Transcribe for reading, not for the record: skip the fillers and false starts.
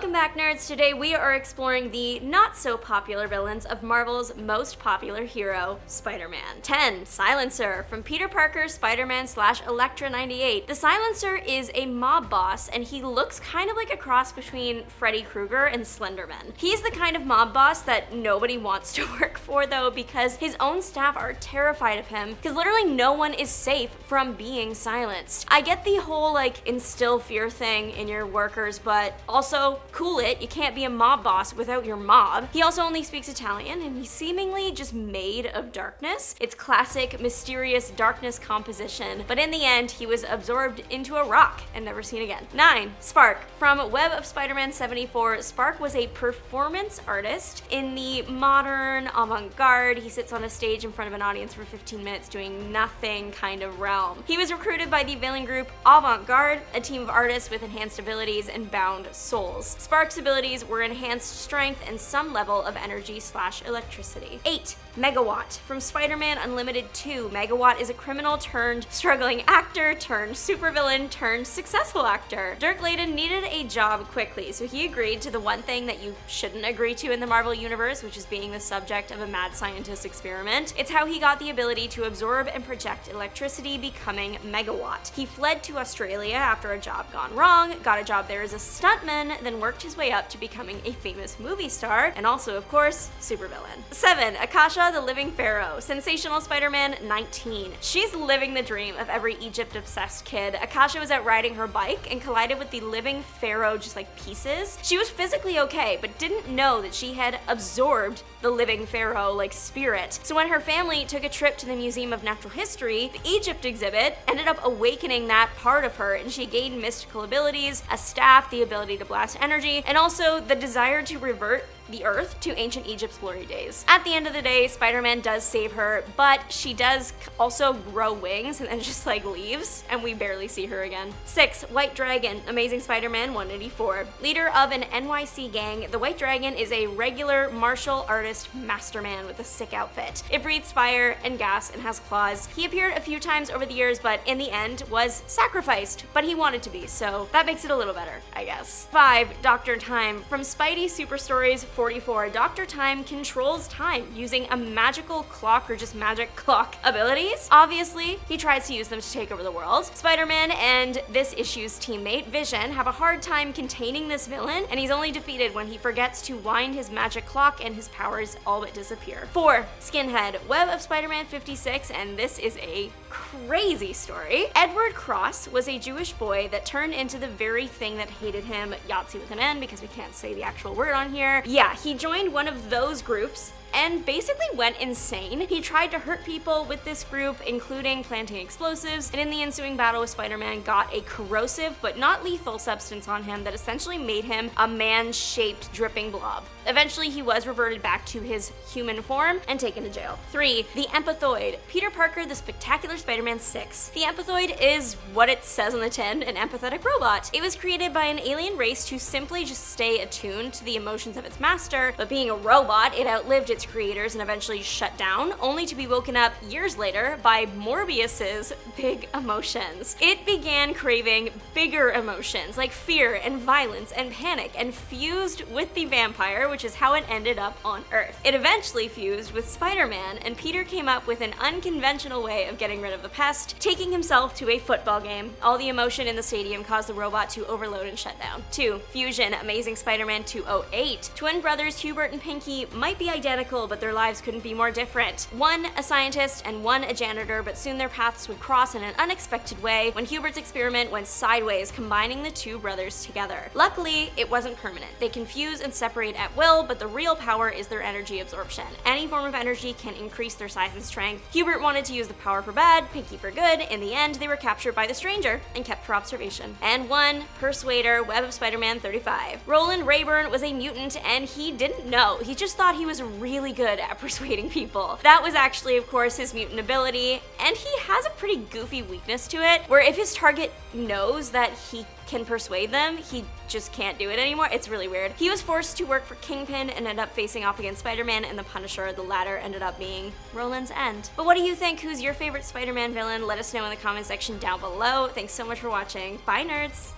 Welcome back, nerds! Today we are exploring the not-so-popular villains of Marvel's most popular hero, Spider-Man. 10. Silencer. From Peter Parker's Spider-Man / Elektra 98. The Silencer is a mob boss, and he looks kind of like a cross between Freddy Krueger and Slenderman. He's the kind of mob boss that nobody wants to work for, though, because his own staff are terrified of him, because literally no one is safe from being silenced. I get the whole, instill fear thing in your workers, but also cool it, you can't be a mob boss without your mob. He also only speaks Italian, and he's seemingly just made of darkness. It's classic, mysterious darkness composition, but in the end, he was absorbed into a rock and never seen again. 9. Spark. From Web of Spider-Man 74, Spark was a performance artist in the modern avant-garde. He sits on a stage in front of an audience for 15 minutes doing nothing kind of realm. He was recruited by the villain group Avant-Garde, a team of artists with enhanced abilities and bound souls. Spark's abilities were enhanced strength and some level of energy/electricity. 8. Megawatt. From Spider-Man Unlimited 2, Megawatt is a criminal turned struggling actor turned supervillain turned successful actor. Dirk Layden needed a job quickly, so he agreed to the one thing that you shouldn't agree to in the Marvel Universe, which is being the subject of a mad scientist experiment. It's how he got the ability to absorb and project electricity, becoming Megawatt. He fled to Australia after a job gone wrong, got a job there as a stuntman, then worked his way up to becoming a famous movie star, and also, of course, supervillain. 7. Akasha the Living Pharaoh. Sensational Spider-Man 19. She's living the dream of every Egypt-obsessed kid. Akasha was out riding her bike and collided with the Living Pharaoh just like pieces. She was physically okay, but didn't know that she had absorbed the Living Pharaoh spirit. So when her family took a trip to the Museum of Natural History, the Egypt exhibit ended up awakening that part of her, and she gained mystical abilities, a staff, the ability to blast energy, and also the desire to revert the Earth to ancient Egypt's glory days. At the end of the day, Spider-Man does save her, but she does also grow wings and then just leaves, and we barely see her again. 6. White Dragon. Amazing Spider-Man 184. Leader of an NYC gang, the White Dragon is a regular martial artist masterman with a sick outfit. It breathes fire and gas and has claws. He appeared a few times over the years, but in the end was sacrificed, but he wanted to be, so that makes it a little better, I guess. 5. Dr. Time. From Spidey Super Stories 44, Dr. Time controls time using a magical clock or just magic clock abilities. Obviously, he tries to use them to take over the world. Spider-Man and this issue's teammate, Vision, have a hard time containing this villain, and he's only defeated when he forgets to wind his magic clock and his powers all but disappear. 4. Skinhead. Web of Spider-Man 56, and this is a crazy story. Edward Cross was a Jewish boy that turned into the very thing that hated him, Yahtzee with an N, because we can't say the actual word on here. Yeah, he joined one of those groups and basically went insane. He tried to hurt people with this group, including planting explosives, and in the ensuing battle with Spider-Man got a corrosive but not lethal substance on him that essentially made him a man-shaped dripping blob. Eventually, he was reverted back to his human form and taken to jail. 3. The Empathoid. Peter Parker, the Spectacular Spider-Man 6. The Empathoid is what it says on the tin, an empathetic robot. It was created by an alien race to simply just stay attuned to the emotions of its master, but being a robot, it outlived its creators and eventually shut down, only to be woken up years later by Morbius's big emotions. It began craving bigger emotions like fear and violence and panic, and fused with the vampire, which is how it ended up on Earth. It eventually fused with Spider-Man, and Peter came up with an unconventional way of getting rid of the pest, taking himself to a football game. All the emotion in the stadium caused the robot to overload and shut down. 2. Fusion. Amazing Spider-Man 208. Twin brothers Hubert and Pinky might be identical, but their lives couldn't be more different. One a scientist and one a janitor, but soon their paths would cross in an unexpected way when Hubert's experiment went sideways, combining the two brothers together. Luckily, it wasn't permanent. They can fuse and separate at will, but the real power is their energy absorption. Any form of energy can increase their size and strength. Hubert wanted to use the power for bad, Pinky for good. In the end, they were captured by the Stranger and kept for observation. And 1. Persuader. Web of Spider-Man 35. Roland Rayburn was a mutant, and he didn't know. He just thought he was really good at persuading people. That was actually, of course, his mutant ability, and he has a pretty goofy weakness to it, where if his target knows that he can persuade them, he just can't do it anymore. It's really weird. He was forced to work for Kingpin and ended up facing off against Spider-Man and the Punisher. The latter ended up being Roland's end. But what do you think? Who's your favorite Spider-Man villain? Let us know in the comment section down below. Thanks so much for watching. Bye, nerds!